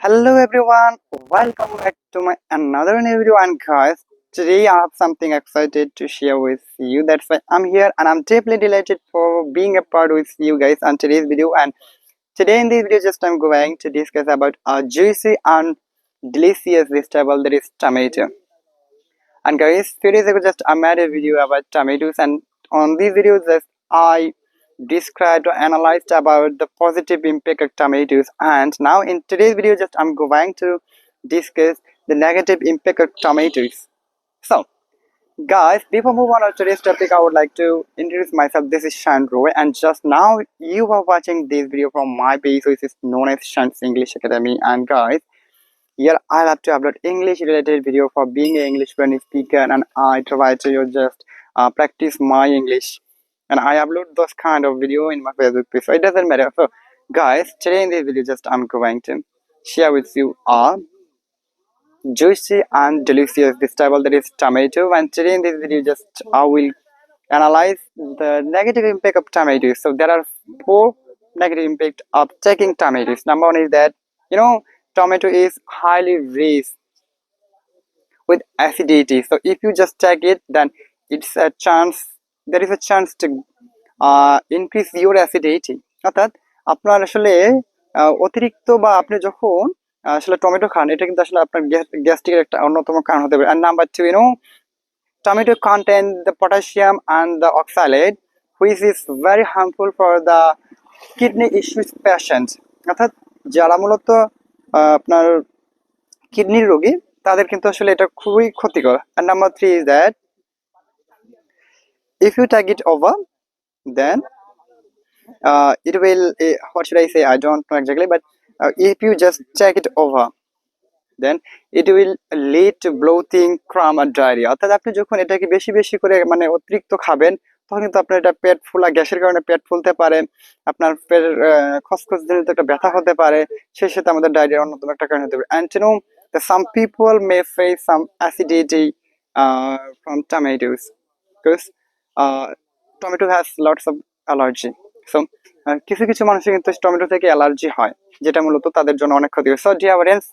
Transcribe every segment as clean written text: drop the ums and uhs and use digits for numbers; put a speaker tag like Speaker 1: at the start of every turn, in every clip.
Speaker 1: Hello everyone, welcome back to my another new video. And guys, today I have something excited to share with you. That's why I'm here and I'm deeply delighted for being a part with you guys on today's video. And today in this video just I'm going to discuss about a juicy and delicious vegetable, that is tomato. And guys, few days ago just I made a video about tomatoes, and on this video just I described or analyzed about the positive impact of tomatoes. And now in today's video just I'm going to discuss the negative impact of tomatoes. So guys, before move on to today's topic, I would like to introduce myself. This is Shan Roy, and just now you are watching this video from my page, which is known as Shan's English Academy. And guys, here I love to upload English related video for being an English fluent speaker, and I try to just practice my English, and I upload those kind of video in my Facebook page. So it doesn't matter. So guys, today in this video just I'm going to share with you a juicy and delicious vegetable, that is tomato. And today in this video just I will analyze the negative impact of tomatoes. So there are four negative impact of taking tomatoes. Number one is that tomato is highly rich with acidity. So if you just take it, then it's a chance there is a chance to increase your acidity. অর্থাৎ আপনার আসলে অতিরিক্ত বা আপনি যখন আসলে tomato খান, এটা কিন্তু আসলে আপনার গ্যাস্ট্রিকের একটা অন্যতম কারণ হতে পারে। And number two, tomato contain the potassium and the oxalate, which is very harmful for the kidney issues patients. অর্থাৎ যারা মূলত আপনার কিডনির রোগী, তাদের কিন্তু আসলে এটা খুবই ক্ষতিকর। And number three is that if you take it over, then it will what should I say, I don't know exactly, but if you just take it over, then it will lead to bloating, cramp and diarrhea. অর্থাৎ আপনি যখন এটাকে বেশি বেশি করে মানে অতিরিক্ত খাবেন, তখন কিন্তু আপনার এটা পেট ফুলা, গ্যাসের কারণে পেট ফুলতে পারে, আপনার পেট খসখস জনিত একটা ব্যথা হতে পারে, সেই সাথে আমাদের ডায়রিয়ার অন্যতম একটা কারণ হতে পারে। And some people may face some acidity from tomatoes because tomato has lots of allergy. So কিছু কিছু মানুষের কিন্তু টমেটো থেকে অ্যালার্জি হয়, যেটা মূলত তাদের জন্য অনেক ক্ষতিকর। So dear audience,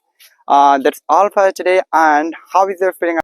Speaker 1: that's all for today. And how is your feeling?